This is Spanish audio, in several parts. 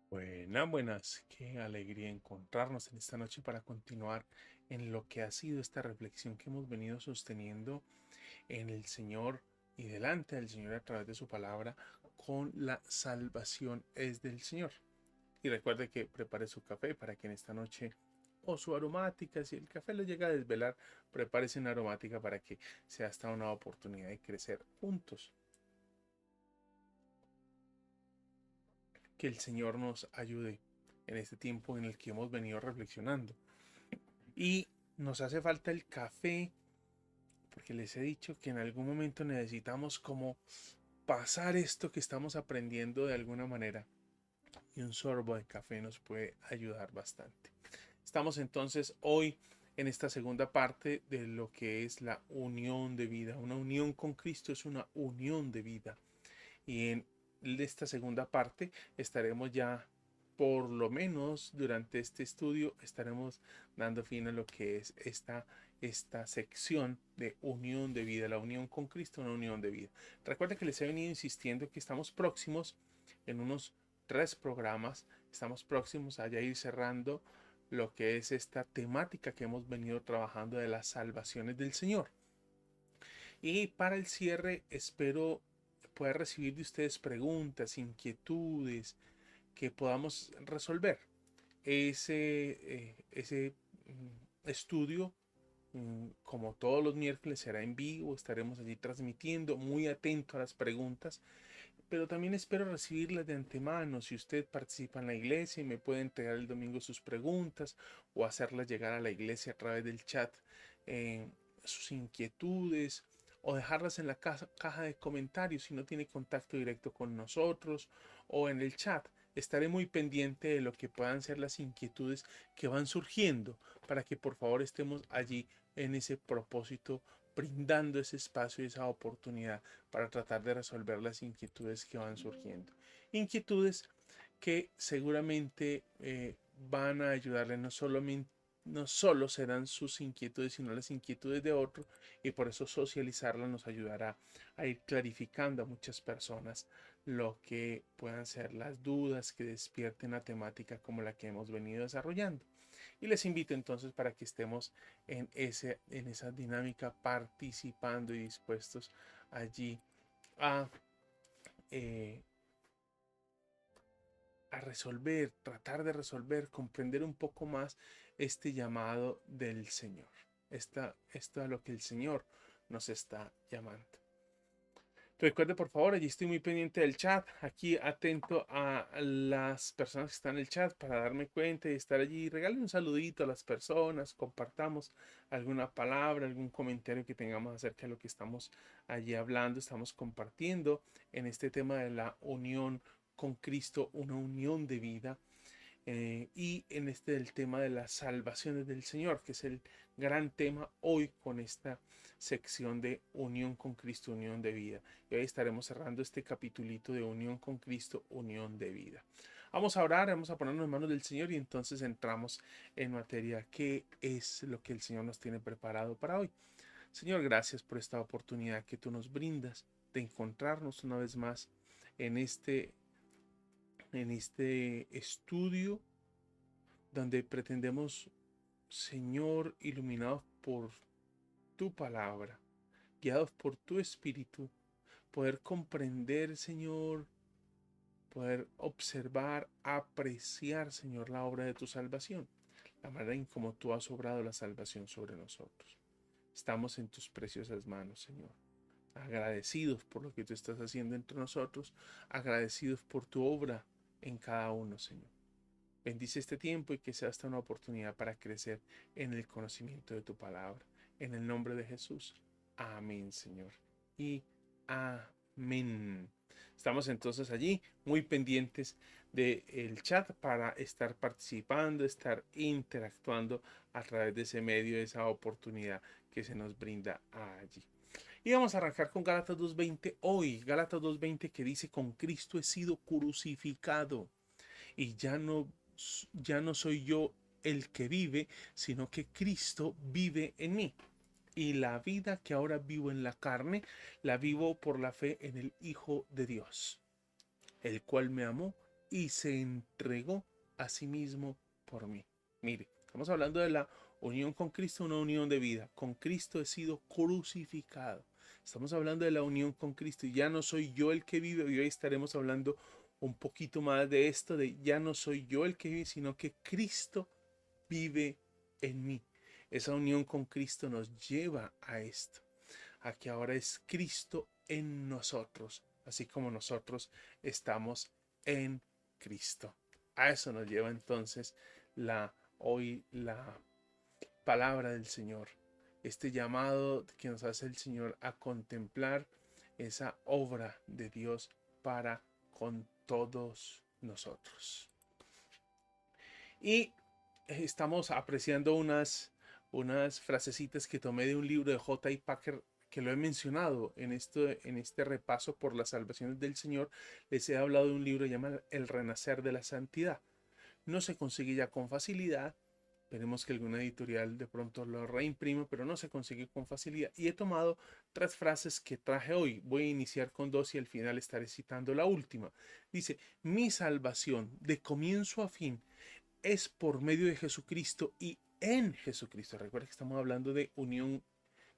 Buenas, qué alegría encontrarnos en esta noche para continuar en lo que ha sido esta reflexión que hemos venido sosteniendo en el Señor y delante del Señor a través de su palabra, con la salvación es del Señor. Y recuerde que prepare su café para que en esta noche, o su aromática, si el café lo llega a desvelar, prepárese una aromática para que sea hasta una oportunidad de crecer juntos. Que el Señor nos ayude en este tiempo en el que hemos venido reflexionando. Y nos hace falta el café, porque les he dicho que en algún momento necesitamos como pasar esto que estamos aprendiendo de alguna manera. Y un sorbo de café nos puede ayudar bastante. Estamos entonces hoy en esta segunda parte de lo que es la unión de vida. Una unión con Cristo es una unión de vida. Y en esta segunda parte estaremos ya, por lo menos durante este estudio, estaremos dando fin a lo que es esta sección de unión de vida, la unión con Cristo, una unión de vida. Recuerda que les he venido insistiendo que estamos próximos en unos 3 programas, estamos próximos a ya ir cerrando lo que es esta temática que hemos venido trabajando de las salvaciones del Señor. Y para el cierre espero poder recibir de ustedes preguntas, inquietudes que podamos resolver. Ese estudio, como todos los miércoles, será en vivo, estaremos allí transmitiendo, muy atento a las preguntas, pero también espero recibirlas de antemano. Si usted participa en la iglesia y me puede entregar el domingo sus preguntas o hacerlas llegar a la iglesia a través del chat, eh, sus inquietudes, o dejarlas en la caja de comentarios si no tiene contacto directo con nosotros, o en el chat. Estaré muy pendiente de lo que puedan ser las inquietudes que van surgiendo para que por favor estemos allí en ese propósito, brindando ese espacio y esa oportunidad para tratar de resolver las inquietudes que van surgiendo. Inquietudes que seguramente van a ayudarle, no solo serán sus inquietudes, sino las inquietudes de otro, y por eso socializarla nos ayudará a ir clarificando a muchas personas lo que puedan ser las dudas que despierten la temática como la que hemos venido desarrollando. Y les invito entonces para que estemos en esa dinámica, participando y dispuestos allí a, eh, a resolver, tratar de resolver, comprender un poco más este llamado del Señor. Esto a lo que el Señor nos está llamando. Recuerde, por favor, allí estoy muy pendiente del chat, aquí atento a las personas que están en el chat para darme cuenta y estar allí. Regale un saludito a las personas, compartamos alguna palabra, algún comentario que tengamos acerca de lo que estamos allí hablando, estamos compartiendo en este tema de la unión con Cristo, una unión de vida, y en este del tema de las salvaciones del Señor, que es el gran tema hoy con esta sección de unión con Cristo, unión de vida. Y hoy estaremos cerrando este capitulito de unión con Cristo, unión de vida. Vamos a orar, vamos a ponernos en manos del Señor y entonces entramos en materia. ¿Qué es lo que el Señor nos tiene preparado para hoy? Señor, gracias por esta oportunidad que tú nos brindas de encontrarnos una vez más en este estudio donde pretendemos, Señor, iluminados por tu palabra, guiados por tu espíritu, poder comprender, Señor, poder observar, apreciar, Señor, la obra de tu salvación, la manera en cómo tú has obrado la salvación sobre nosotros. Estamos en tus preciosas manos, Señor. Agradecidos por lo que tú estás haciendo entre nosotros, agradecidos por tu obra en cada uno, Señor. Bendice este tiempo y que sea esta una oportunidad para crecer en el conocimiento de tu palabra. En el nombre de Jesús. Amén, Señor. Y amén. Estamos entonces allí muy pendientes del chat para estar participando, estar interactuando a través de ese medio, de esa oportunidad que se nos brinda allí. Y vamos a arrancar con Gálatas 2.20 hoy. Gálatas 2.20 que dice: con Cristo he sido crucificado y ya no soy yo el que vive, sino que Cristo vive en mí. Y la vida que ahora vivo en la carne, la vivo por la fe en el Hijo de Dios, el cual me amó y se entregó a sí mismo por mí. Mire, estamos hablando de la unión con Cristo, una unión de vida. Con Cristo he sido crucificado. Estamos hablando de la unión con Cristo y ya no soy yo el que vive. Y hoy estaremos hablando un poquito más de esto, de ya no soy yo el que vive, sino que Cristo vive en mí. Esa unión con Cristo nos lleva a esto, a que ahora es Cristo en nosotros, así como nosotros estamos en Cristo. A eso nos lleva entonces hoy la palabra del Señor, este llamado que nos hace el Señor a contemplar esa obra de Dios para con todos nosotros. Y estamos apreciando unas frasecitas que tomé de un libro de J.I. Packer que lo he mencionado en este repaso por las salvaciones del Señor. Les he hablado de un libro llamado El Renacer de la Santidad. No se consigue ya con facilidad. Esperemos que alguna editorial de pronto lo reimprima, pero no se consigue con facilidad. Y he tomado 3 frases que traje hoy. Voy a iniciar con 2 y al final estaré citando la última. Dice, mi salvación de comienzo a fin es por medio de Jesucristo y en Jesucristo. Recuerda que estamos hablando de unión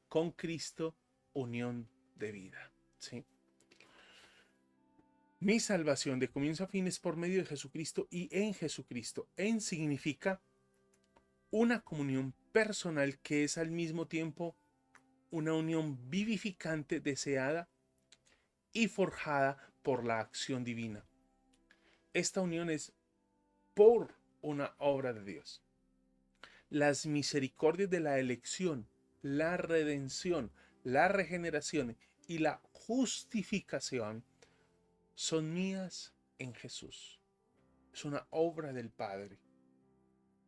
con Cristo, unión de vida. ¿Sí? Mi salvación de comienzo a fin es por medio de Jesucristo y en Jesucristo. En significa una comunión personal que es al mismo tiempo una unión vivificante, deseada y forjada por la acción divina. Esta unión es por una obra de Dios. Las misericordias de la elección, la redención, la regeneración y la justificación son mías en Jesús. Es una obra del Padre.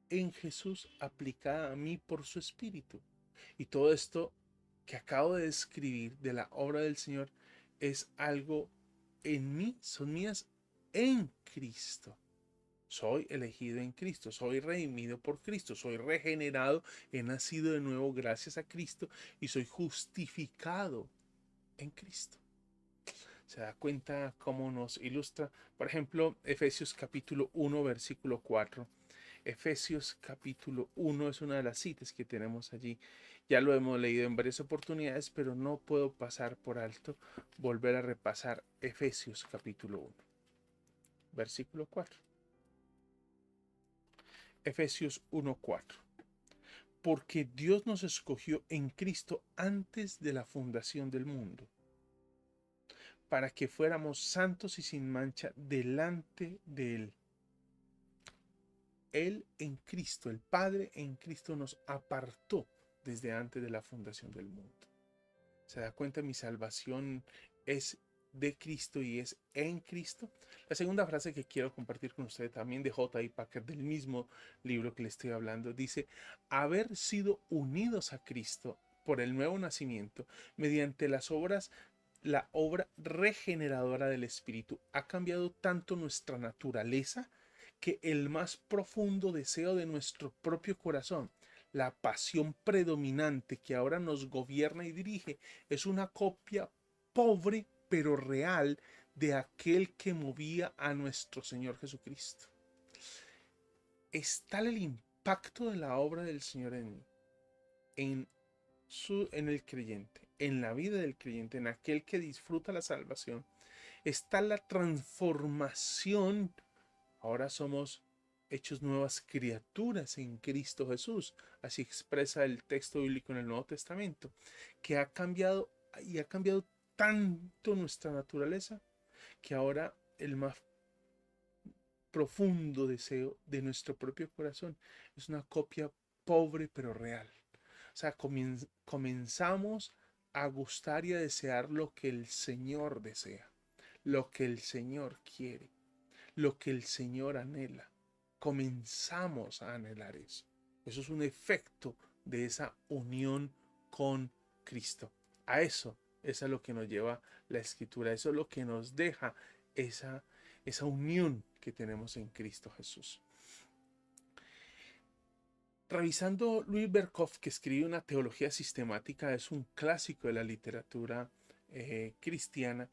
En Jesús aplicada a mí por su Espíritu. Y todo esto que acabo de describir de la obra del Señor es algo en mí, son mías en Cristo. Soy elegido en Cristo, soy redimido por Cristo, soy regenerado, he nacido de nuevo gracias a Cristo y soy justificado en Cristo. ¿Se da cuenta cómo nos ilustra? Por ejemplo, Efesios capítulo 1, versículo 4. Efesios capítulo 1 es una de las citas que tenemos allí. Ya lo hemos leído en varias oportunidades, pero no puedo pasar por alto volver a repasar Efesios capítulo 1, versículo 4. Efesios 1:4. Porque Dios nos escogió en Cristo antes de la fundación del mundo, para que fuéramos santos y sin mancha delante de Él. Él en Cristo, el Padre en Cristo nos apartó desde antes de la fundación del mundo. ¿Se da cuenta? Mi salvación es de Cristo y es en Cristo. La segunda frase que quiero compartir con ustedes también de J.I. Packer, del mismo libro que le estoy hablando, dice, haber sido unidos a Cristo por el nuevo nacimiento mediante la obra regeneradora del Espíritu ha cambiado tanto nuestra naturaleza que el más profundo deseo de nuestro propio corazón, la pasión predominante que ahora nos gobierna y dirige, es una copia pobre pero real de aquel que movía a nuestro Señor Jesucristo. Es tal el impacto de la obra del Señor en mí, en el creyente, en la vida del creyente, en aquel que disfruta la salvación. Está la transformación. Ahora somos hechos nuevas criaturas en Cristo Jesús. Así expresa el texto bíblico en el Nuevo Testamento, que ha cambiado y ha cambiado tanto nuestra naturaleza que ahora el más profundo deseo de nuestro propio corazón es una copia pobre pero real. O sea, comenzamos a gustar y a desear lo que el Señor desea, lo que el Señor quiere, lo que el Señor anhela. Comenzamos a anhelar eso. Eso es un efecto de esa unión con Cristo. A eso es a lo que nos lleva la Escritura. Eso es lo que nos deja esa unión que tenemos en Cristo Jesús. Revisando Louis Berkhof, que escribe una teología sistemática, es un clásico de la literatura cristiana.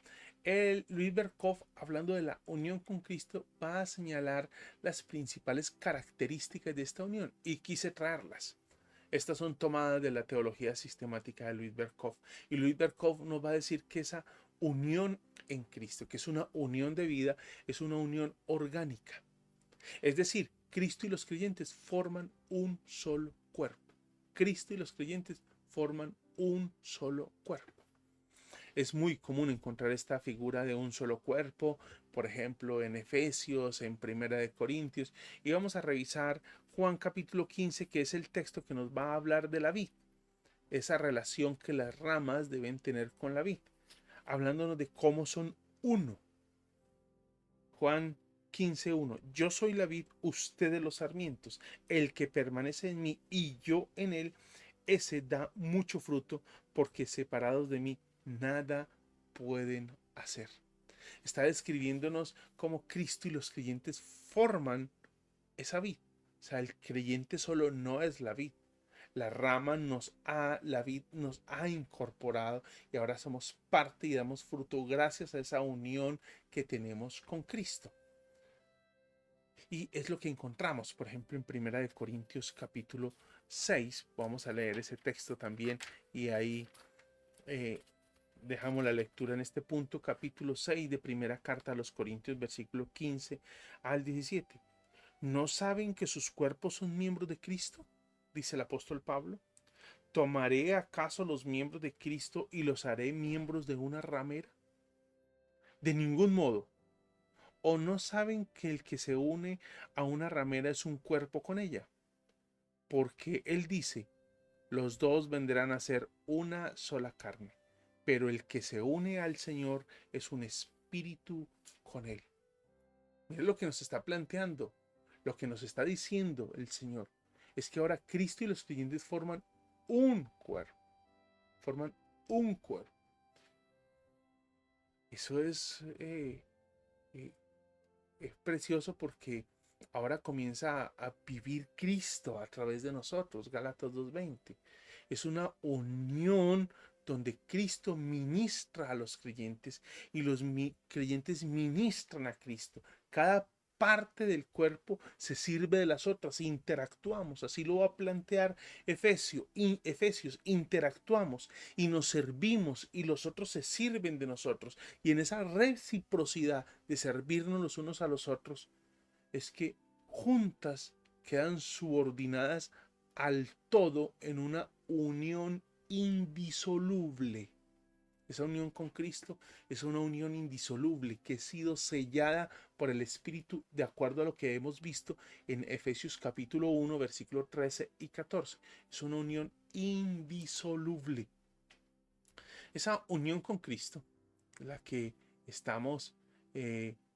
Luis Berkhof, hablando de la unión con Cristo, va a señalar las principales características de esta unión y quise traerlas. Estas son tomadas de la teología sistemática de Luis Berkhof. Y Luis Berkhof nos va a decir que esa unión en Cristo, que es una unión de vida, es una unión orgánica. Es decir, Cristo y los creyentes forman un solo cuerpo. Cristo y los creyentes forman un solo cuerpo. Es muy común encontrar esta figura de un solo cuerpo, por ejemplo, en Efesios, en Primera de Corintios, y vamos a revisar Juan capítulo 15, que es el texto que nos va a hablar de la vid, esa relación que las ramas deben tener con la vid, hablándonos de cómo son uno. Juan 15:1. Yo soy la vid, ustedes los sarmientos. El que permanece en mí y yo en él, ese da mucho fruto, porque separados de mí nada pueden hacer. Está describiéndonos cómo Cristo y los creyentes forman esa vid. O sea, el creyente solo no es la vid. La vid nos ha incorporado y ahora somos parte y damos fruto gracias a esa unión que tenemos con Cristo. Y es lo que encontramos, por ejemplo, en Primera de Corintios capítulo 6. Vamos a leer ese texto también y ahí dejamos la lectura en este punto, capítulo 6 de primera carta a los Corintios, versículo 15 al 17. ¿No saben que sus cuerpos son miembros de Cristo? Dice el apóstol Pablo. ¿Tomaré acaso los miembros de Cristo y los haré miembros de una ramera? De ningún modo. ¿O no saben que el que se une a una ramera es un cuerpo con ella? Porque él dice, los dos vendrán a ser una sola carne, pero el que se une al Señor es un espíritu con él. Miren lo que nos está planteando, lo que nos está diciendo el Señor, es que ahora Cristo y los creyentes forman un cuerpo, forman un cuerpo. Eso es precioso porque ahora comienza a vivir Cristo a través de nosotros, Gálatas 2:20. Es una unión donde Cristo ministra a los creyentes y los creyentes ministran a Cristo. Cada parte del cuerpo se sirve de las otras, interactuamos, así lo va a plantear Efesios, interactuamos y nos servimos y los otros se sirven de nosotros. Y en esa reciprocidad de servirnos los unos a los otros, es que juntas quedan subordinadas al todo en una unión indisoluble. Esa unión con Cristo es una unión indisoluble que ha sido sellada por el Espíritu de acuerdo a lo que hemos visto en Efesios capítulo 1, versículos 13 y 14. Es una unión indisoluble. Esa unión con Cristo, la que estamos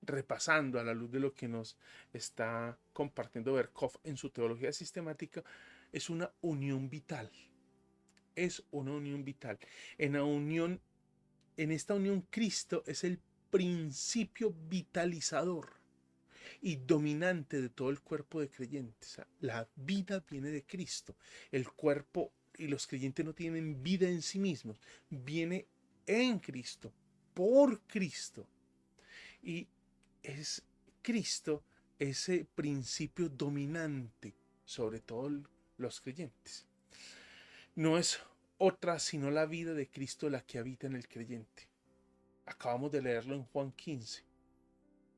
repasando a la luz de lo que nos está compartiendo Berkhof en su teología sistemática, es una unión vital. Es una unión vital. En esta unión, Cristo es el principio vitalizador y dominante de todo el cuerpo de creyentes. O sea, la vida viene de Cristo. El cuerpo y los creyentes no tienen vida en sí mismos. Viene en Cristo, por Cristo. Y es Cristo ese principio dominante sobre todos los creyentes. No es otra sino la vida de Cristo la que habita en el creyente. Acabamos de leerlo en Juan 15.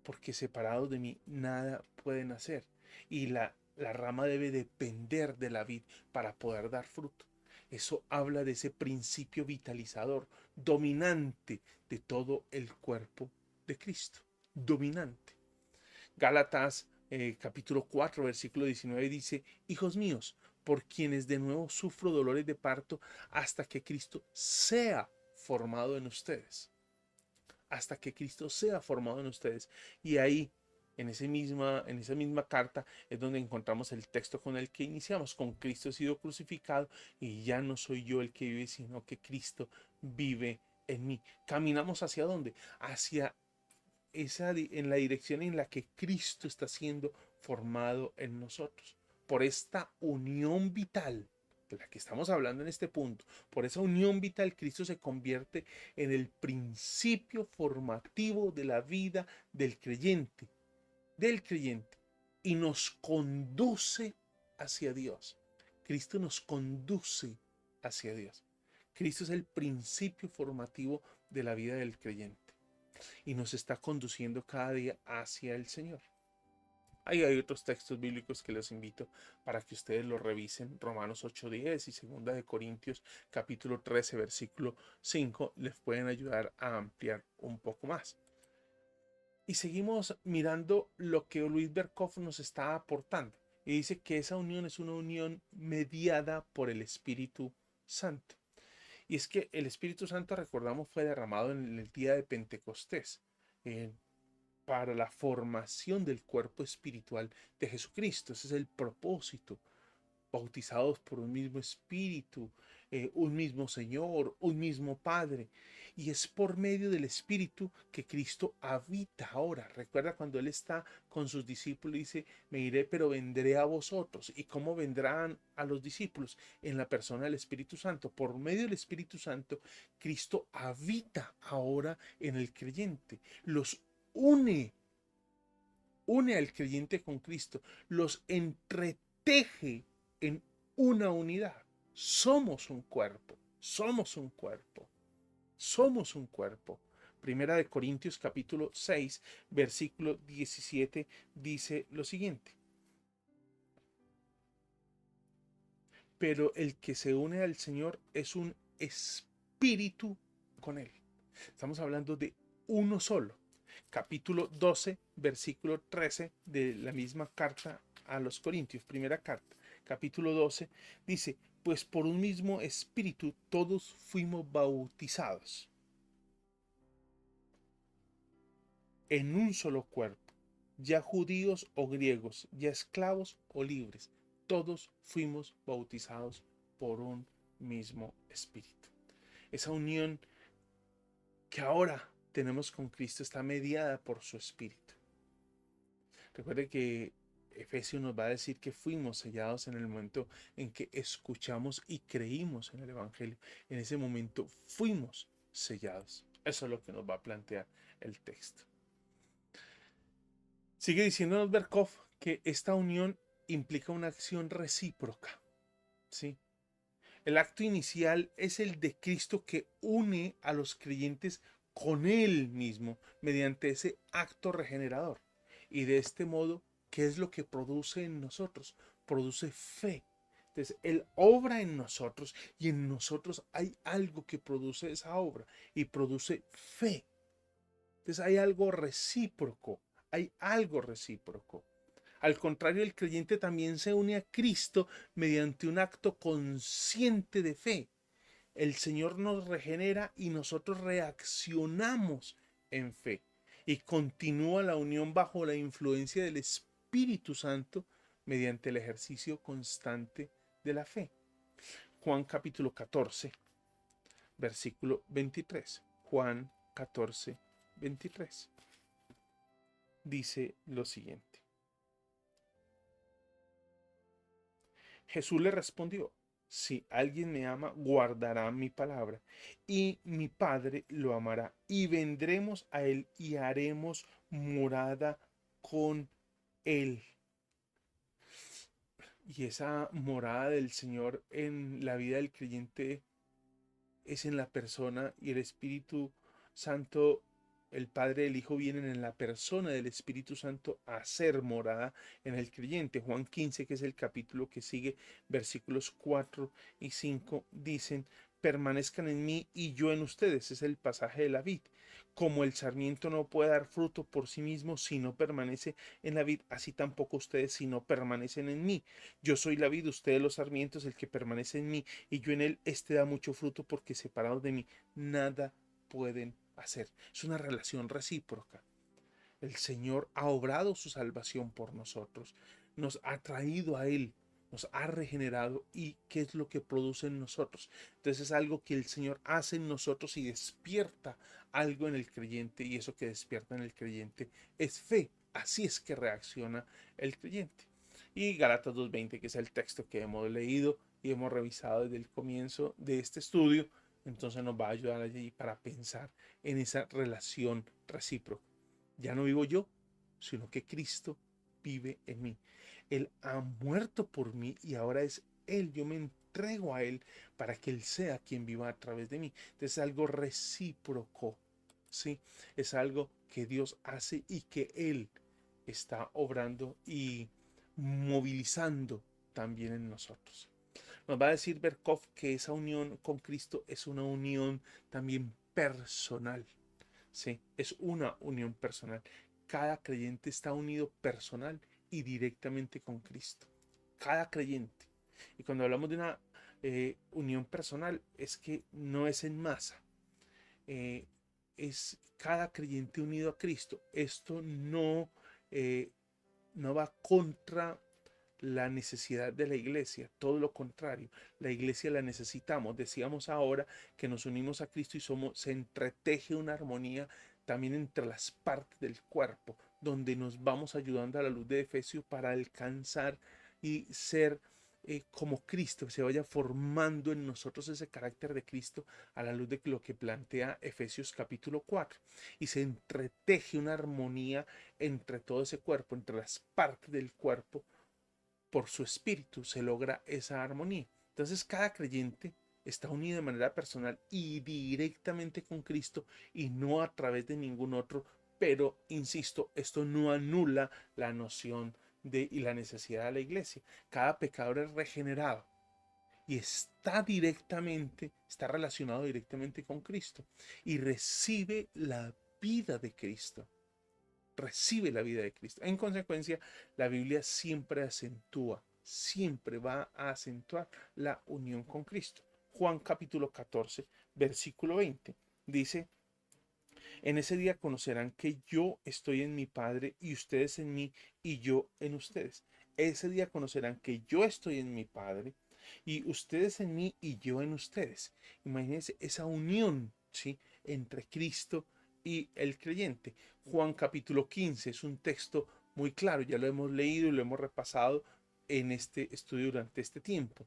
Porque separados de mí nada pueden hacer. Y la rama debe depender de la vid para poder dar fruto. Eso habla de ese principio vitalizador, dominante de todo el cuerpo de Cristo. Dominante. Gálatas capítulo 4, versículo 19 dice, hijos míos, por quienes de nuevo sufro dolores de parto hasta que Cristo sea formado en ustedes. Hasta que Cristo sea formado en ustedes. Y ahí, en esa misma carta, es donde encontramos el texto con el que iniciamos. Con Cristo he sido crucificado y ya no soy yo el que vive, sino que Cristo vive en mí. ¿Caminamos hacia dónde? Hacia en la dirección en la que Cristo está siendo formado en nosotros. Por esta unión vital de la que estamos hablando en este punto, por esa unión vital, Cristo se convierte en el principio formativo de la vida del creyente, y nos conduce hacia Dios. Cristo nos conduce hacia Dios. Cristo es el principio formativo de la vida del creyente y nos está conduciendo cada día hacia el Señor. Ahí hay otros textos bíblicos que les invito para que ustedes los revisen. Romanos 8:10 y 2 de Corintios capítulo 13 versículo 5 les pueden ayudar a ampliar un poco más. Y seguimos mirando lo que Luis Berkhoff nos está aportando. Y dice que esa unión es una unión mediada por el Espíritu Santo. Y es que el Espíritu Santo, recordamos, fue derramado en el día de Pentecostés. Para la formación del cuerpo espiritual de Jesucristo. Ese es el propósito. Bautizados por un mismo Espíritu, un mismo Señor, un mismo Padre. Y es por medio del Espíritu que Cristo habita ahora. Recuerda cuando Él está con sus discípulos y dice, me iré, pero vendré a vosotros. ¿Y cómo vendrán a los discípulos? En la persona del Espíritu Santo. Por medio del Espíritu Santo, Cristo habita ahora en el creyente. Los une al creyente con Cristo, los entreteje en una unidad. Somos un cuerpo, somos un cuerpo, somos un cuerpo. Primera de Corintios capítulo 6, versículo 17 dice lo siguiente. Pero el que se une al Señor es un espíritu con Él. Estamos hablando de uno solo. Capítulo 12, versículo 13 de la misma carta a los Corintios, primera carta, capítulo 12, dice, pues por un mismo espíritu todos fuimos bautizados en un solo cuerpo, ya judíos o griegos, ya esclavos o libres, todos fuimos bautizados por un mismo espíritu. Esa unión que ahora tenemos con Cristo está mediada por su espíritu. Recuerde que Efesios nos va a decir que fuimos sellados en el momento en que escuchamos y creímos en el Evangelio. En ese momento fuimos sellados. Eso es lo que nos va a plantear el texto. Sigue diciéndonos Berkhoff que esta unión implica una acción recíproca. ¿Sí? El acto inicial es el de Cristo que une a los creyentes con Él mismo mediante ese acto regenerador. Y de este modo, ¿qué es lo que produce en nosotros? Produce fe. Entonces, Él obra en nosotros y en nosotros hay algo que produce esa obra y produce fe. Entonces, hay algo recíproco, hay algo recíproco. Al contrario, el creyente también se une a Cristo mediante un acto consciente de fe. El Señor nos regenera y nosotros reaccionamos en fe. Y continúa la unión bajo la influencia del Espíritu Santo mediante el ejercicio constante de la fe. Juan capítulo 14, versículo 23. Juan 14, 23. Dice lo siguiente. Jesús le respondió, si alguien me ama, guardará mi palabra, y mi Padre lo amará, y vendremos a él y haremos morada con él. Y esa morada del Señor en la vida del creyente es en la persona, y el Espíritu Santo, el Padre y el Hijo vienen en la persona del Espíritu Santo a hacer morada en el creyente. Juan 15, que es el capítulo que sigue, versículos 4 y 5, dicen, permanezcan en mí y yo en ustedes. Es el pasaje de la vid. Como el sarmiento no puede dar fruto por sí mismo si no permanece en la vid, así tampoco ustedes si no permanecen en mí. Yo soy la vid, ustedes los sarmientos, el que permanece en mí y yo en él, este da mucho fruto, porque separados de mí nada pueden hacer. Es una relación recíproca. El Señor ha obrado su salvación por nosotros, nos ha traído a Él, nos ha regenerado. ¿Y qué es lo que produce en nosotros? Entonces es algo que el Señor hace en nosotros y despierta algo en el creyente, y eso que despierta en el creyente es fe. Así es que reacciona el creyente. Y Gálatas 2:20, que es el texto que hemos leído, y hemos revisado desde el comienzo de este estudio, entonces nos va a ayudar allí para pensar en esa relación recíproca. Ya no vivo yo, sino que Cristo vive en mí. Él ha muerto por mí y ahora es Él. Yo me entrego a Él para que Él sea quien viva a través de mí. Entonces es algo recíproco, ¿sí? Es algo que Dios hace y que Él está obrando y movilizando también en nosotros. Nos va a decir Berkov que esa unión con Cristo es una unión también personal. Sí, es una unión personal. Cada creyente está unido personal y directamente con Cristo. Cada creyente. Y cuando hablamos de una unión personal, es que no es en masa. Eh, es cada creyente unido a Cristo. Esto eh, no va contra la necesidad de la iglesia, todo lo contrario, la iglesia la necesitamos. Decíamos ahora que nos unimos a Cristo y se entreteje una armonía también entre las partes del cuerpo, donde nos vamos ayudando a la luz de Efesios para alcanzar y ser como Cristo, se vaya formando en nosotros ese carácter de Cristo a la luz de lo que plantea Efesios capítulo 4. Y se entreteje una armonía entre todo ese cuerpo, entre las partes del cuerpo, por su espíritu se logra esa armonía. Entonces cada creyente está unido de manera personal y directamente con Cristo y no a través de ningún otro, pero insisto, esto no anula la noción y la necesidad de la iglesia. Cada pecador es regenerado y está relacionado directamente con Cristo y recibe la vida de Cristo. Recibe la vida de Cristo. En consecuencia, la Biblia siempre va a acentuar la unión con Cristo. Juan capítulo 14, versículo 20, dice: en ese día conocerán que yo estoy en mi Padre y ustedes en mí y yo en ustedes. Ese día conocerán que yo estoy en mi Padre y ustedes en mí y yo en ustedes. Imagínense esa unión, ¿sí?, entre Cristo y el creyente. Juan capítulo 15 es un texto muy claro, ya lo hemos leído y lo hemos repasado en este estudio durante este tiempo.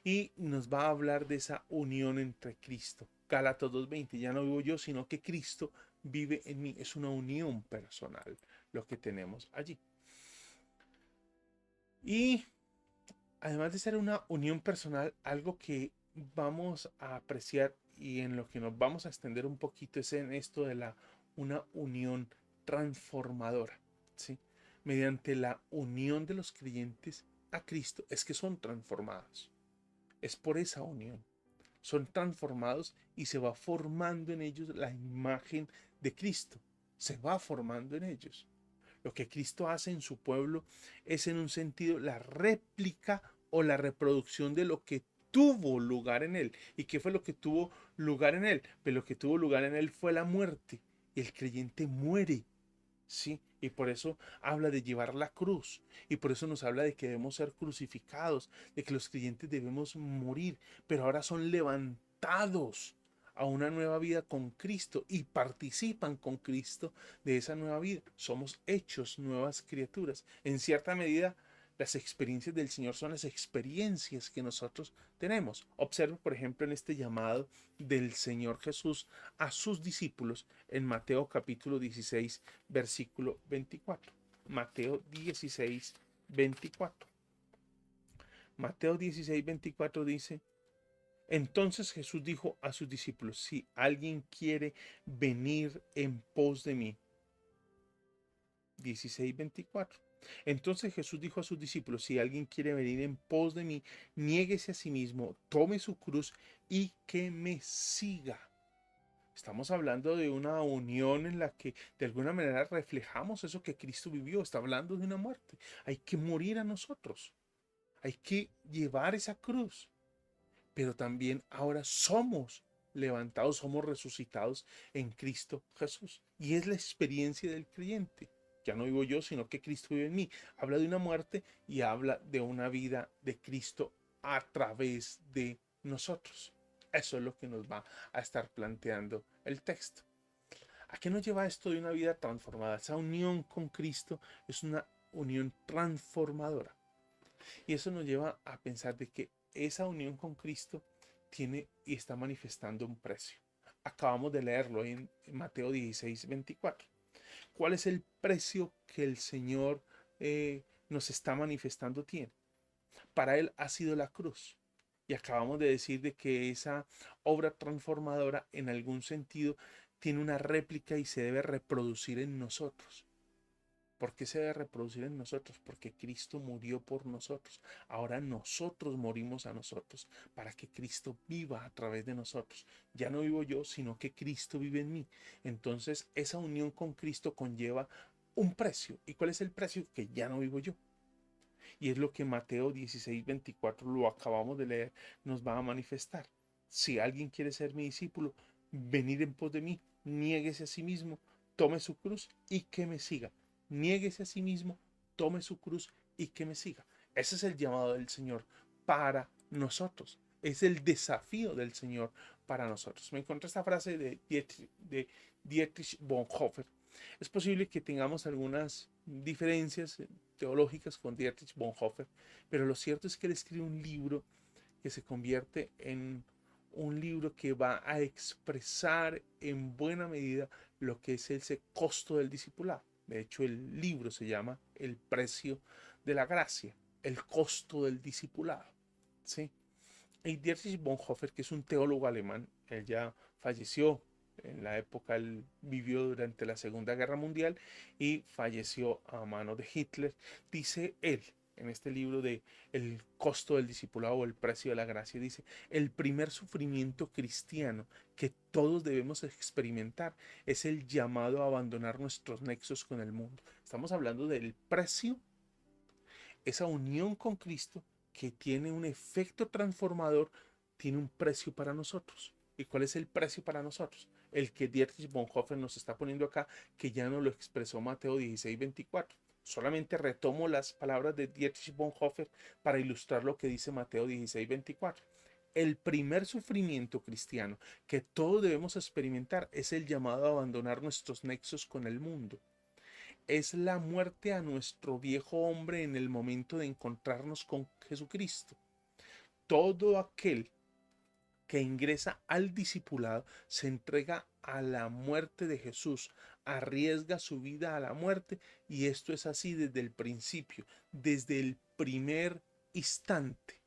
Y nos va a hablar de esa unión entre Cristo. Gálatas 2:20, ya no vivo yo, sino que Cristo vive en mí. Es una unión personal lo que tenemos allí. Y además de ser una unión personal, algo que vamos a apreciar y en lo que nos vamos a extender un poquito es en esto de una unión transformadora, ¿sí? Mediante la unión de los creyentes a Cristo es que son transformados. Es por esa unión. Son transformados y se va formando en ellos la imagen de Cristo. Se va formando en ellos. Lo que Cristo hace en su pueblo es en un sentido la réplica o la reproducción de lo que tuvo lugar en él. ¿Y qué fue lo que tuvo lugar en él? Pues lo que tuvo lugar en él fue la muerte. Y el creyente muere, ¿sí? Y por eso habla de llevar la cruz. Y por eso nos habla de que debemos ser crucificados, de que los creyentes debemos morir, pero ahora son levantados a una nueva vida con Cristo y participan con Cristo de esa nueva vida. Somos hechos nuevas criaturas. En cierta medida, las experiencias del Señor son las experiencias que nosotros tenemos. Observe, por ejemplo, en este llamado del Señor Jesús a sus discípulos en Mateo capítulo 16, versículo 24. Mateo 16, 24. Mateo 16, 24 dice: entonces Jesús dijo a sus discípulos: si alguien quiere venir en pos de mí. 16, 24. Entonces Jesús dijo a sus discípulos: si alguien quiere venir en pos de mí, niéguese a sí mismo, tome su cruz y que me siga. Estamos hablando de una unión en la que de alguna manera reflejamos eso que Cristo vivió. Está hablando de una muerte. Hay que morir a nosotros. Hay que llevar esa cruz. Pero también ahora somos levantados, somos resucitados en Cristo Jesús. Y es la experiencia del creyente. Ya no vivo yo, sino que Cristo vive en mí. Habla de una muerte y habla de una vida de Cristo a través de nosotros. Eso es lo que nos va a estar planteando el texto. ¿A qué nos lleva esto de una vida transformada? Esa unión con Cristo es una unión transformadora. Y eso nos lleva a pensar de que esa unión con Cristo tiene y está manifestando un precio. Acabamos de leerlo en Mateo 16:24. ¿Cuál es el precio que el Señor nos está manifestando tiene? Para Él ha sido la cruz. Y acabamos de decir de que esa obra transformadora en algún sentido tiene una réplica y se debe reproducir en nosotros. ¿Por qué se debe reproducir en nosotros? Porque Cristo murió por nosotros. Ahora nosotros morimos a nosotros para que Cristo viva a través de nosotros. Ya no vivo yo, sino que Cristo vive en mí. Entonces esa unión con Cristo conlleva un precio. ¿Y cuál es el precio? Que ya no vivo yo. Y es lo que Mateo 16:24, lo acabamos de leer, nos va a manifestar. Si alguien quiere ser mi discípulo, venid en pos de mí, niéguese a sí mismo, tome su cruz y que me siga. Niéguese a sí mismo, tome su cruz y que me siga. Ese es el llamado del Señor para nosotros. Es el desafío del Señor para nosotros. Me encontré esta frase de Dietrich Bonhoeffer. Es posible que tengamos algunas diferencias teológicas con Dietrich Bonhoeffer, pero lo cierto es que él escribe un libro que se convierte en un libro que va a expresar en buena medida lo que es ese costo del discipulado. De hecho, el libro se llama El precio de la gracia, el costo del discipulado. ¿Sí? Y Dietrich Bonhoeffer, que es un teólogo alemán, él ya falleció en la época, él vivió durante la Segunda Guerra Mundial y falleció a mano de Hitler. Dice él, en este libro de El costo del discipulado o el precio de la gracia, dice, el primer sufrimiento cristiano que todos debemos experimentar es el llamado a abandonar nuestros nexos con el mundo. Estamos hablando del precio, esa unión con Cristo que tiene un efecto transformador, tiene un precio para nosotros. ¿Y cuál es el precio para nosotros? El que Dietrich Bonhoeffer nos está poniendo acá, que ya no lo expresó Mateo 16:24. Solamente retomo las palabras de Dietrich Bonhoeffer para ilustrar lo que dice Mateo 16:24. El primer sufrimiento cristiano que todos debemos experimentar es el llamado a abandonar nuestros nexos con el mundo. Es la muerte a nuestro viejo hombre en el momento de encontrarnos con Jesucristo. Todo aquel que ingresa al discipulado se entrega a la muerte de Jesús, arriesga su vida a la muerte, y esto es así desde el principio, desde el primer instante.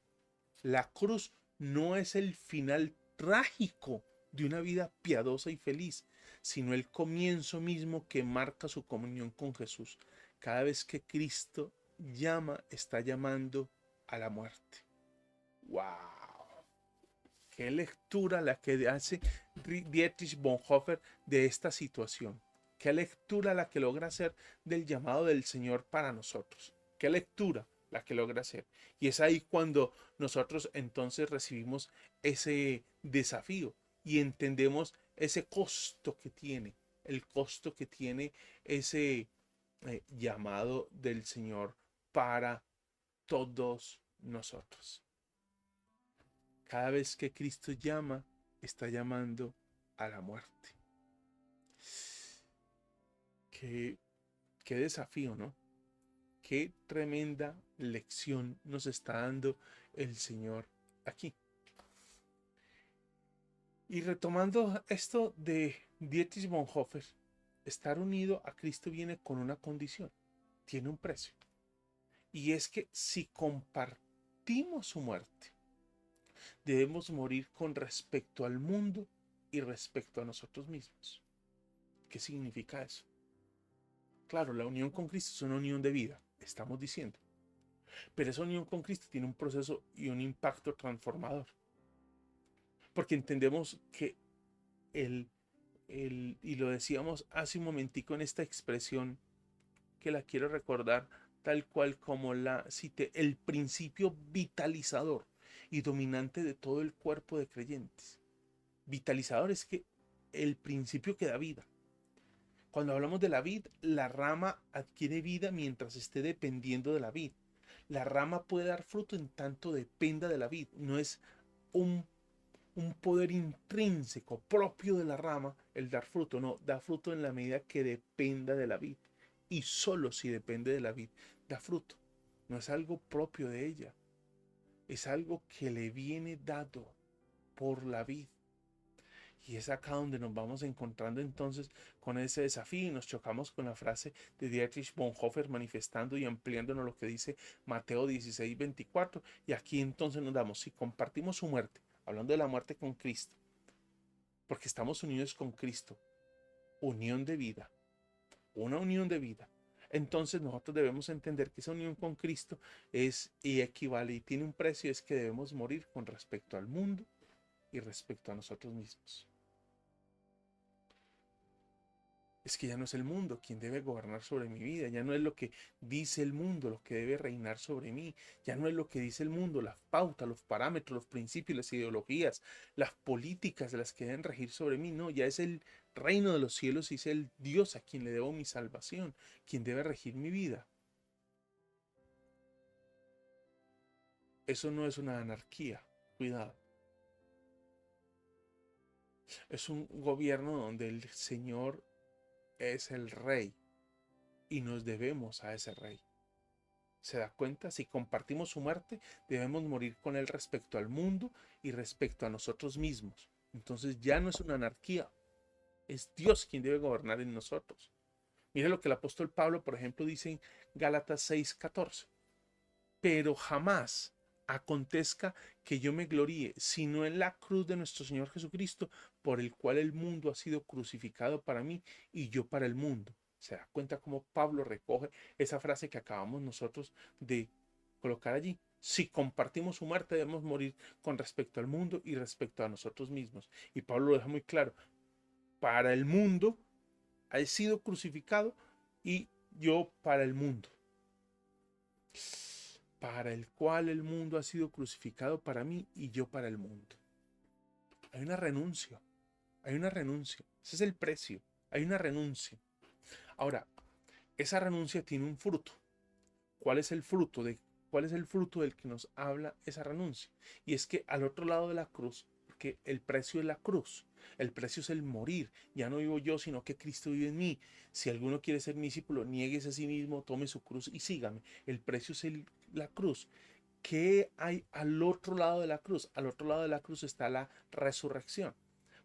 La cruz no es el final trágico de una vida piadosa y feliz, sino el comienzo mismo que marca su comunión con Jesús. Cada vez que Cristo llama, está llamando a la muerte. ¡Wow! Qué lectura la que hace Dietrich Bonhoeffer de esta situación. Qué lectura la que logra hacer del llamado del Señor para nosotros. Qué lectura la que logra hacer. Y es ahí cuando nosotros entonces recibimos ese desafío y entendemos ese costo que tiene, el costo que tiene ese llamado del Señor para todos nosotros. Cada vez que Cristo llama, está llamando a la muerte. Qué, qué desafío, ¿no? Qué tremenda lección nos está dando el Señor aquí. Y retomando esto de Dietrich Bonhoeffer, estar unido a Cristo viene con una condición, tiene un precio. Y es que si compartimos su muerte, debemos morir con respecto al mundo y respecto a nosotros mismos. ¿Qué significa eso? Claro, la unión con Cristo es una unión de vida, estamos diciendo. Pero esa unión con Cristo tiene un proceso y un impacto transformador. Porque entendemos que y lo decíamos hace un momentico en esta expresión, que la quiero recordar tal cual como la cité, el principio vitalizador y dominante de todo el cuerpo de creyentes. Vitalizador es que el principio que da vida. Cuando hablamos de la vid, la rama adquiere vida mientras esté dependiendo de la vid. La rama puede dar fruto en tanto dependa de la vid. No es un, un poder intrínseco propio de la rama el dar fruto. No, da fruto en la medida que dependa de la vid. Y solo si depende de la vid, da fruto. No es algo propio de ella. es algo que le viene dado por la vid. Y es acá donde nos vamos encontrando entonces con ese desafío y nos chocamos con la frase de Dietrich Bonhoeffer manifestando y ampliándonos lo que dice Mateo 16:24. Y aquí entonces nos damos, si compartimos su muerte, hablando de la muerte con Cristo, porque estamos unidos con Cristo, unión de vida, una unión de vida. Entonces nosotros debemos entender que esa unión con Cristo es y equivale y tiene un precio, es que debemos morir con respecto al mundo y respecto a nosotros mismos. Es que ya no es el mundo quien debe gobernar sobre mi vida, ya no es lo que dice el mundo lo que debe reinar sobre mí, ya no es lo que dice el mundo, las pautas, los parámetros, los principios, las ideologías, las políticas de las que deben regir sobre mí, no, ya es el reino de los cielos y es el Dios a quien le debo mi salvación, quien debe regir mi vida. Eso no es una anarquía, cuidado. Es un gobierno donde el Señor es el rey y nos debemos a ese rey. ¿Se da cuenta? Si compartimos su muerte, debemos morir con él respecto al mundo y respecto a nosotros mismos. Entonces ya no es una anarquía, es Dios quien debe gobernar en nosotros. Mire lo que el apóstol Pablo, por ejemplo, dice en Gálatas 6:14. Pero jamás acontezca que yo me gloríe, sino en la cruz de nuestro Señor Jesucristo, por el cual el mundo ha sido crucificado para mí y yo para el mundo. ¿Se da cuenta cómo Pablo recoge esa frase que acabamos nosotros de colocar allí? Si compartimos su muerte, debemos morir con respecto al mundo y respecto a nosotros mismos. Y Pablo lo deja muy claro. Para el mundo he sido crucificado y yo para el mundo, para el cual el mundo ha sido crucificado para mí y yo para el mundo. Hay una renuncia, hay una renuncia. Ese es el precio, hay una renuncia. Ahora, esa renuncia tiene un fruto. ¿Cuál es el fruto cuál es el fruto del que nos habla esa renuncia? Y es que al otro lado de la cruz, porque el precio es la cruz, el precio es el morir. Ya no vivo yo, sino que Cristo vive en mí. Si alguno quiere ser mi discípulo, niéguese a sí mismo, tome su cruz y sígame. El precio es la cruz. ¿Qué hay al otro lado de la cruz? Al otro lado de la cruz está la resurrección.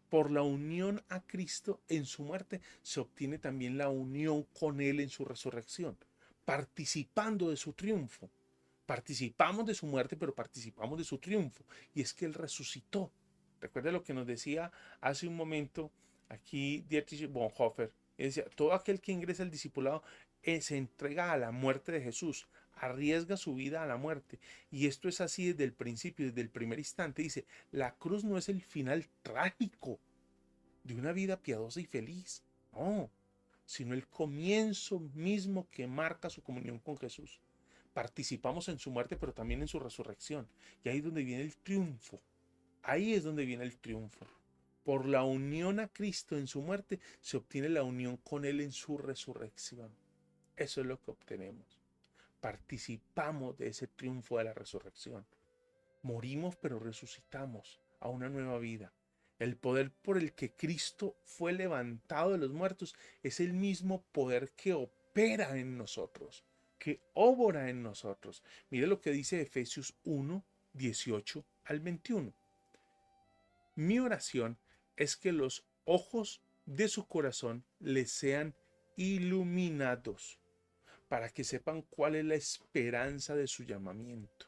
Por la unión a Cristo en su muerte se obtiene también la unión con Él en su resurrección, participando de su triunfo. Participamos de su muerte, pero participamos de su triunfo. Y es que Él resucitó. Recuerda lo que nos decía hace un momento aquí Dietrich Bonhoeffer. Él decía, todo aquel que ingresa al discipulado se entrega a la muerte de Jesús, arriesga su vida a la muerte. Y esto es así desde el principio, desde el primer instante. Dice, la cruz no es el final trágico de una vida piadosa y feliz, no, sino el comienzo mismo que marca su comunión con Jesús. Participamos en su muerte, pero también en su resurrección. Y ahí es donde viene el triunfo. Ahí es donde viene el triunfo. Por la unión a Cristo en su muerte se obtiene la unión con Él en su resurrección. Eso es lo que obtenemos. Participamos de ese triunfo de la resurrección. Morimos pero resucitamos a una nueva vida. El poder por el que Cristo fue levantado de los muertos es el mismo poder que opera en nosotros, que obra en nosotros. Mire lo que dice Efesios 1:18 al 21. Mi oración es que los ojos de su corazón les sean iluminados para que sepan cuál es la esperanza de su llamamiento,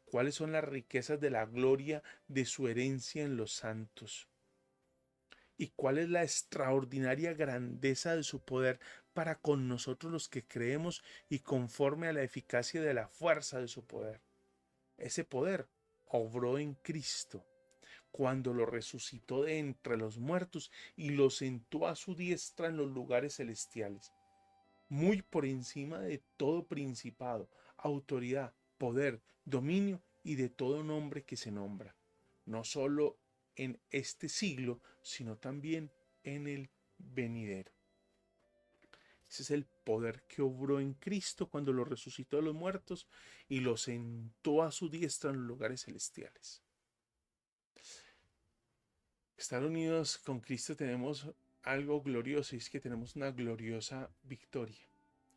cuáles son las riquezas de la gloria de su herencia en los santos y cuál es la extraordinaria grandeza de su poder para con nosotros los que creemos y conforme a la eficacia de la fuerza de su poder. Ese poder obró en Cristo cuando lo resucitó de entre los muertos y lo sentó a su diestra en los lugares celestiales, muy por encima de todo principado, autoridad, poder, dominio y de todo nombre que se nombra, no solo en este siglo, sino también en el venidero. Ese es el poder que obró en Cristo cuando lo resucitó de los muertos y lo sentó a su diestra en los lugares celestiales. Estar unidos con Cristo tenemos algo glorioso y es que tenemos una gloriosa victoria,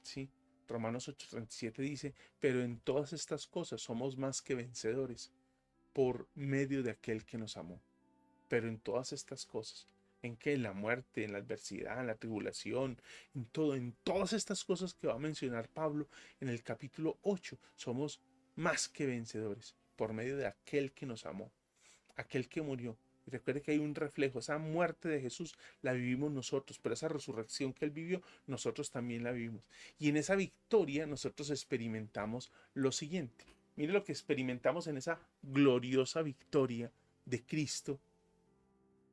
¿sí? Romanos 8:37 dice, pero en todas estas cosas somos más que vencedores por medio de aquel que nos amó. Pero en todas estas cosas, ¿en qué? En la muerte, en la adversidad, en la tribulación, en todo, en todas estas cosas que va a mencionar Pablo en el capítulo 8, somos más que vencedores por medio de aquel que nos amó, aquel que murió. Y recuerde que hay un reflejo, esa muerte de Jesús la vivimos nosotros, pero esa resurrección que Él vivió, nosotros también la vivimos. Y en esa victoria nosotros experimentamos lo siguiente. Mire lo que experimentamos en esa gloriosa victoria de Cristo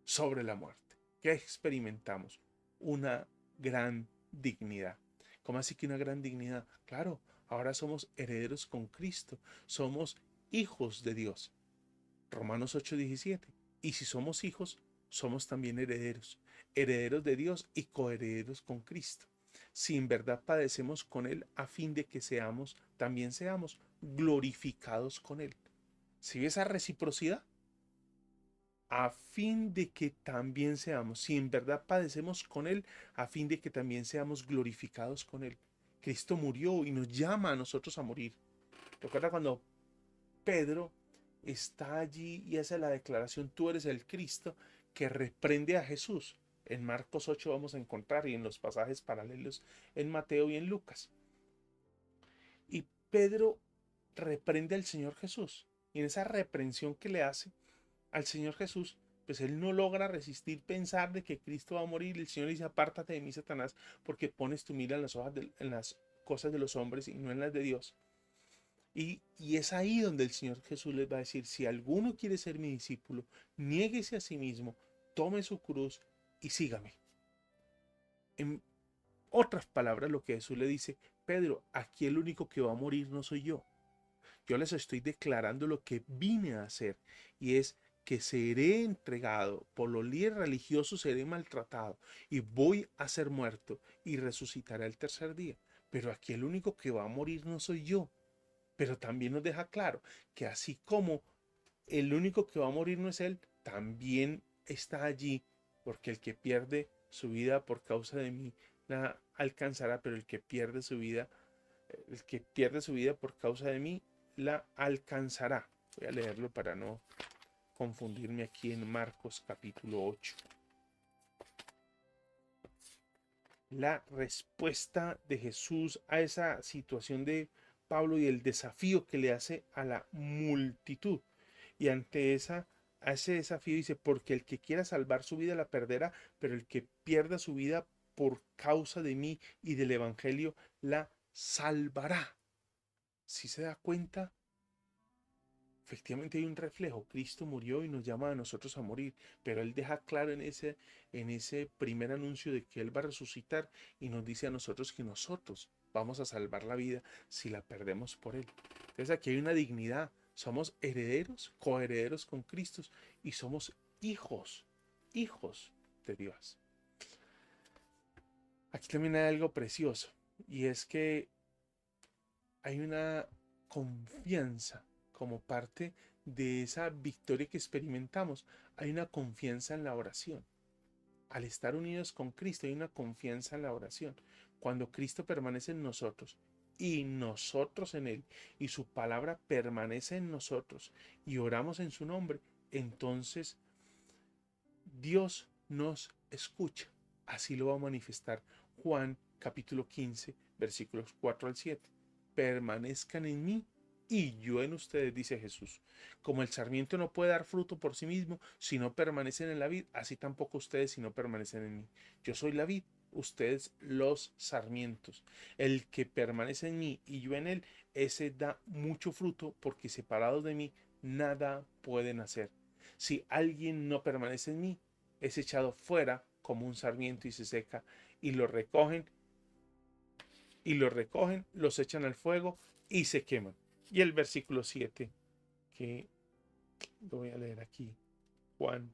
sobre la muerte. ¿Qué experimentamos? Una gran dignidad. ¿Cómo así que una gran dignidad? Claro, ahora somos herederos con Cristo, somos hijos de Dios. Romanos 8:17. Y si somos hijos, somos también herederos, herederos de Dios y coherederos con Cristo. Si en verdad padecemos con Él, a fin de que también seamos glorificados con Él. ¿Sí ve esa reciprocidad? A fin de que también seamos, si en verdad padecemos con Él, a fin de que también seamos glorificados con Él. Cristo murió y nos llama a nosotros a morir. Recuerda cuando Pedro está allí y hace la declaración, tú eres el Cristo, que reprende a Jesús. En Marcos 8 vamos a encontrar y en los pasajes paralelos en Mateo y en Lucas. Y Pedro reprende al Señor Jesús. Y en esa reprensión que le hace al Señor Jesús, pues él no logra resistir pensar de que Cristo va a morir. El Señor dice, apártate de mí, Satanás, porque pones tu mira en las cosas de los hombres y no en las de Dios. Y es ahí donde el Señor Jesús les va a decir, si alguno quiere ser mi discípulo, niéguese a sí mismo, tome su cruz y sígame. En otras palabras, lo que Jesús le dice, Pedro, aquí el único que va a morir no soy yo. Yo les estoy declarando lo que vine a hacer y es que seré entregado por los líderes religiosos, seré maltratado y voy a ser muerto y resucitaré el tercer día. Pero aquí el único que va a morir no soy yo. Pero también nos deja claro que así como el único que va a morir no es él, también está allí, porque el que pierde su vida por causa de mí la alcanzará, pero el que pierde su vida por causa de mí la alcanzará. Voy a leerlo para no confundirme aquí en Marcos capítulo 8. La respuesta de Jesús a esa situación de Pablo y el desafío que le hace a la multitud. Y ante a ese desafío dice, porque el que quiera salvar su vida la perderá, pero el que pierda su vida por causa de mí y del Evangelio la salvará. ¿Sí se da cuenta? Efectivamente hay un reflejo. Cristo murió y nos llama a nosotros a morir, pero Él deja claro en ese primer anuncio de que Él va a resucitar y nos dice a nosotros que nosotros vamos a salvar la vida si la perdemos por Él. Entonces aquí hay una dignidad. Somos herederos, coherederos con Cristo y somos hijos, hijos de Dios. Aquí también hay algo precioso y es que hay una confianza como parte de esa victoria que experimentamos. Hay una confianza en la oración. Al estar unidos con Cristo hay una confianza en la oración. Cuando Cristo permanece en nosotros y nosotros en Él y su palabra permanece en nosotros y oramos en su nombre, entonces Dios nos escucha. Así lo va a manifestar Juan capítulo 15 versículos 4 al 7. Permanezcan en mí y yo en ustedes, dice Jesús. Como el sarmiento no puede dar fruto por sí mismo si no permanecen en la vid, así tampoco ustedes si no permanecen en mí. Yo soy la vid, ustedes los sarmientos. El que permanece en mí y yo en él, ese da mucho fruto, porque separados de mí nada pueden hacer. Si alguien no permanece en mí, es echado fuera como un sarmiento y se seca, y los echan al fuego y se queman. Y el versículo 7, que lo voy a leer aquí, Juan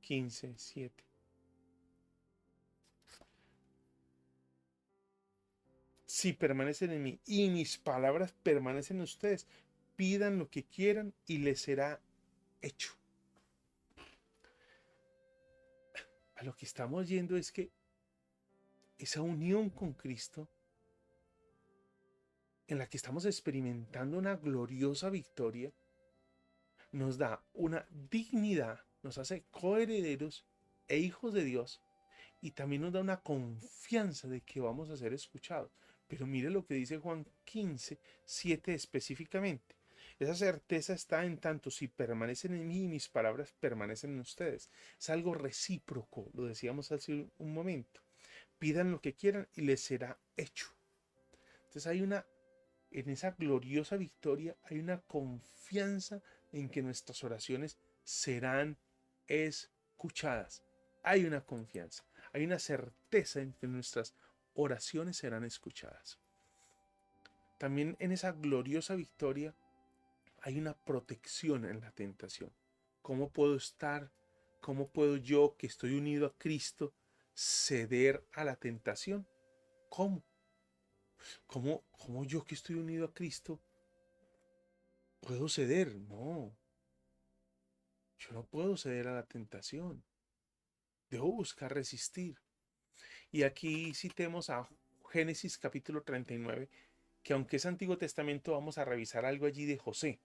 15, 7. Si permanecen en mí y mis palabras permanecen en ustedes, pidan lo que quieran y les será hecho. A lo que estamos yendo es que esa unión con Cristo en la que estamos experimentando una gloriosa victoria, nos da una dignidad, nos hace coherederos e hijos de Dios, y también nos da una confianza de que vamos a ser escuchados. Pero mire lo que dice Juan 15:7 específicamente. Esa certeza está en tanto si permanecen en mí y mis palabras permanecen en ustedes. Es algo recíproco, lo decíamos hace un momento. Pidan lo que quieran y les será hecho. Entonces en esa gloriosa victoria hay una confianza en que nuestras oraciones serán escuchadas. Hay una confianza, hay una certeza en que nuestras oraciones serán escuchadas. También en esa gloriosa victoria hay una protección en la tentación. ¿Cómo puedo estar? ¿Cómo puedo yo, que estoy unido a Cristo, ceder a la tentación? ¿Cómo? ¿Cómo yo, que estoy unido a Cristo, puedo ceder? No, yo no puedo ceder a la tentación. Debo buscar resistir. Y aquí citemos a Génesis capítulo 39, que aunque es Antiguo Testamento, vamos a revisar algo allí de José.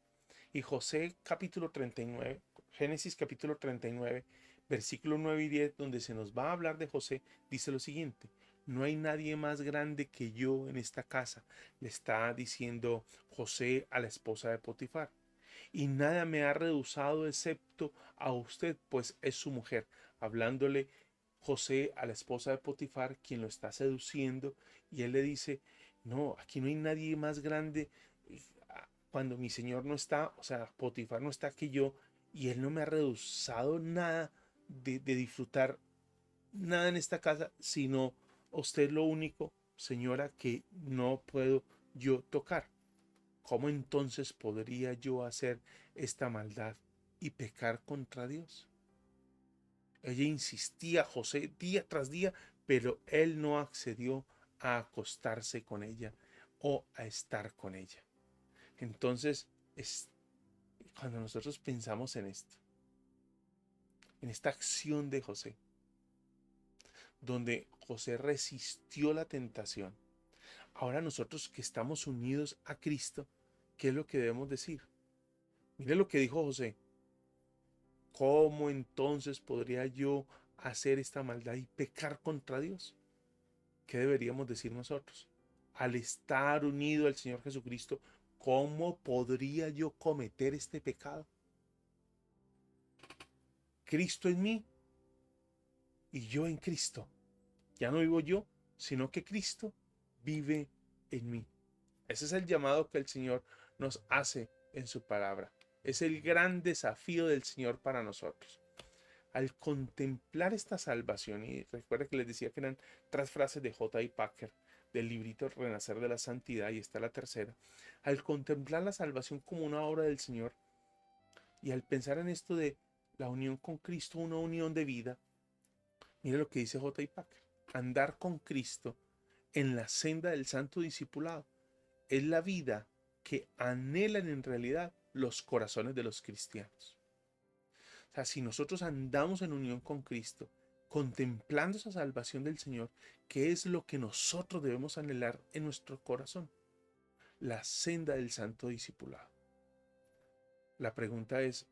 Y José capítulo 39, Génesis capítulo 39, versículo 9 y 10, donde se nos va a hablar de José, dice lo siguiente: no hay nadie más grande que yo en esta casa, le está diciendo José a la esposa de Potifar, y nada me ha rehusado excepto a usted, pues es su mujer. Hablándole José a la esposa de Potifar, quien lo está seduciendo, y él le dice: no, aquí no hay nadie más grande cuando mi señor no está, o sea, Potifar no está, que yo, y él no me ha rehusado nada de disfrutar nada en esta casa, sino usted, lo único, señora, que no puedo yo tocar. ¿Cómo entonces podría yo hacer esta maldad y pecar contra Dios? Ella insistía, José, día tras día, pero él no accedió a acostarse con ella o a estar con ella. Entonces, cuando nosotros pensamos en esto, en esta acción de José, donde José resistió la tentación, ahora nosotros que estamos unidos a Cristo, ¿qué es lo que debemos decir? Mire lo que dijo José: ¿cómo entonces podría yo hacer esta maldad y pecar contra Dios? ¿Qué deberíamos decir nosotros? Al estar unido al Señor Jesucristo, ¿cómo podría yo cometer este pecado? Cristo en mí y yo en Cristo. Ya no vivo yo, sino que Cristo vive en mí. Ese es el llamado que el Señor nos hace en su palabra. Es el gran desafío del Señor para nosotros. Al contemplar esta salvación, y recuerda que les decía que eran 3 frases de J.I. Packer del librito Renacer de la Santidad, y está la tercera. Al contemplar la salvación como una obra del Señor, y al pensar en esto de la unión con Cristo, una unión de vida, mire lo que dice J.I. Packer: andar con Cristo en la senda del santo discipulado es la vida que anhelan en realidad los corazones de los cristianos. O sea, si nosotros andamos en unión con Cristo, contemplando esa salvación del Señor, ¿qué es lo que nosotros debemos anhelar en nuestro corazón? La senda del santo discipulado. La pregunta es: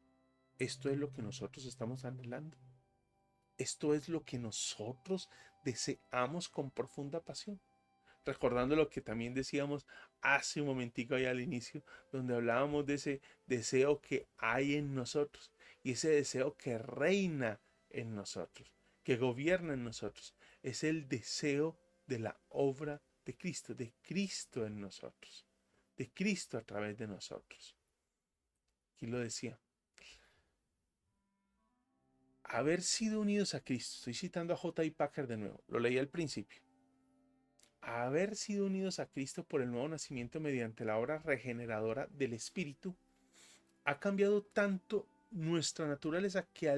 ¿esto es lo que nosotros estamos anhelando? ¿Esto es lo que nosotros deseamos con profunda pasión? Recordando lo que también decíamos hace un momentico ahí al inicio, donde hablábamos de ese deseo que hay en nosotros, y ese deseo que reina en nosotros, que gobierna en nosotros, es el deseo de la obra de Cristo en nosotros, de Cristo a través de nosotros. Aquí lo decía: haber sido unidos a Cristo. Estoy citando a J.I. Packer de nuevo, lo leí al principio. Haber sido unidos a Cristo por el nuevo nacimiento mediante la obra regeneradora del Espíritu ha cambiado tanto nuestra naturaleza que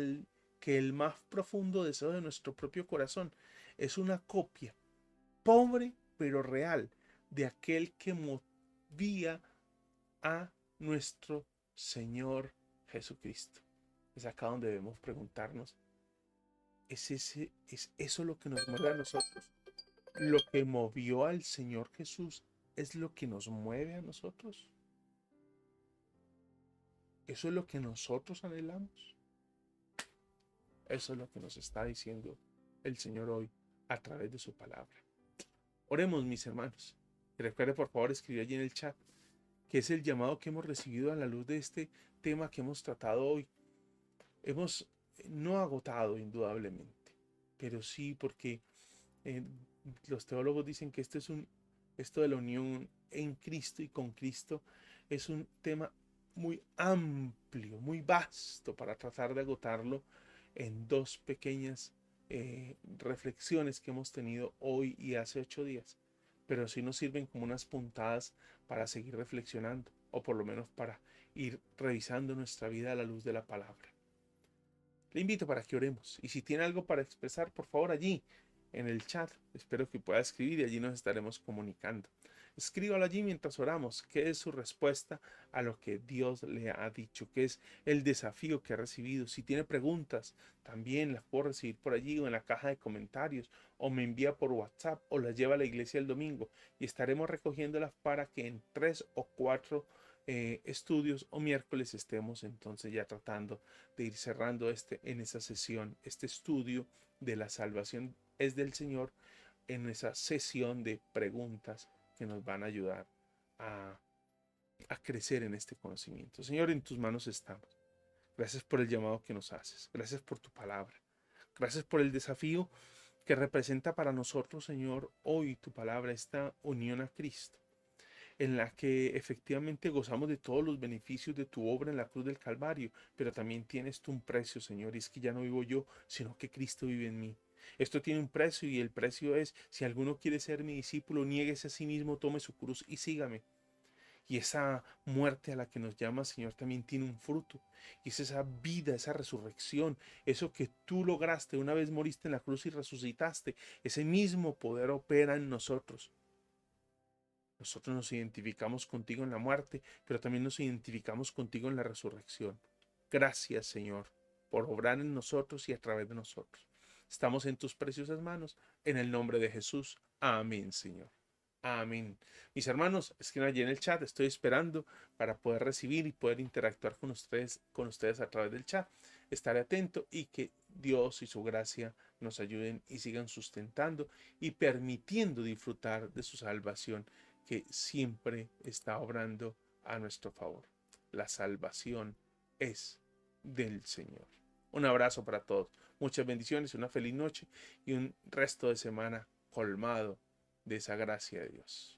el más profundo deseo de nuestro propio corazón es una copia, pobre pero real, de aquel que movía a nuestro Señor Jesucristo. Es acá donde debemos preguntarnos: ¿es eso lo que nos mueve a nosotros? ¿Lo que movió al Señor Jesús es lo que nos mueve a nosotros? ¿Eso es lo que nosotros anhelamos? Eso es lo que nos está diciendo el Señor hoy a través de su palabra. Oremos, mis hermanos. Y recuerde, por favor, escribir allí en el chat que es el llamado que hemos recibido a la luz de este tema que hemos tratado hoy. Hemos no agotado, indudablemente, pero sí porque eh, los teólogos dicen que esto de la unión en Cristo y con Cristo es un tema muy amplio, muy vasto para tratar de agotarlo en dos pequeñas reflexiones que hemos tenido hoy y hace 8 días. Pero sí nos sirven como unas puntadas para seguir reflexionando, o por lo menos para ir revisando nuestra vida a la luz de la palabra. Le invito para que oremos. Y si tiene algo para expresar, por favor, allí en el chat. Espero que pueda escribir y allí nos estaremos comunicando. Escríbalo allí mientras oramos. ¿Qué es su respuesta a lo que Dios le ha dicho? ¿Qué es el desafío que ha recibido? Si tiene preguntas, también las puedo recibir por allí o en la caja de comentarios, o me envía por WhatsApp o las lleva a la iglesia el domingo y estaremos recogiéndolas para que en 3 o 4 estudios o miércoles estemos entonces ya tratando de ir cerrando en esa sesión, este estudio de la salvación es del Señor, en esa sesión de preguntas que nos van a ayudar a, a crecer en este conocimiento. Señor, en tus manos estamos. Gracias por el llamado que nos haces. Gracias por tu palabra. Gracias por el desafío que representa para nosotros, Señor, hoy tu palabra, esta unión a Cristo, en la que efectivamente gozamos de todos los beneficios de tu obra en la cruz del Calvario, pero también tienes tú un precio, Señor, y es que ya no vivo yo, sino que Cristo vive en mí. Esto tiene un precio y el precio es, si alguno quiere ser mi discípulo, niéguese a sí mismo, tome su cruz y sígame. Y esa muerte a la que nos llama, Señor, también tiene un fruto. Y es esa vida, esa resurrección, eso que tú lograste, una vez moriste en la cruz y resucitaste, ese mismo poder opera en nosotros. Nosotros nos identificamos contigo en la muerte, pero también nos identificamos contigo en la resurrección. Gracias, Señor, por obrar en nosotros y a través de nosotros. Estamos en tus preciosas manos, en el nombre de Jesús. Amén, Señor. Amén. Mis hermanos, escriban allí en el chat, estoy esperando para poder recibir y poder interactuar con ustedes a través del chat. Estaré atento y que Dios y su gracia nos ayuden y sigan sustentando y permitiendo disfrutar de su salvación que siempre está obrando a nuestro favor. La salvación es del Señor. Un abrazo para todos. Muchas bendiciones, una feliz noche y un resto de semana colmado de esa gracia de Dios.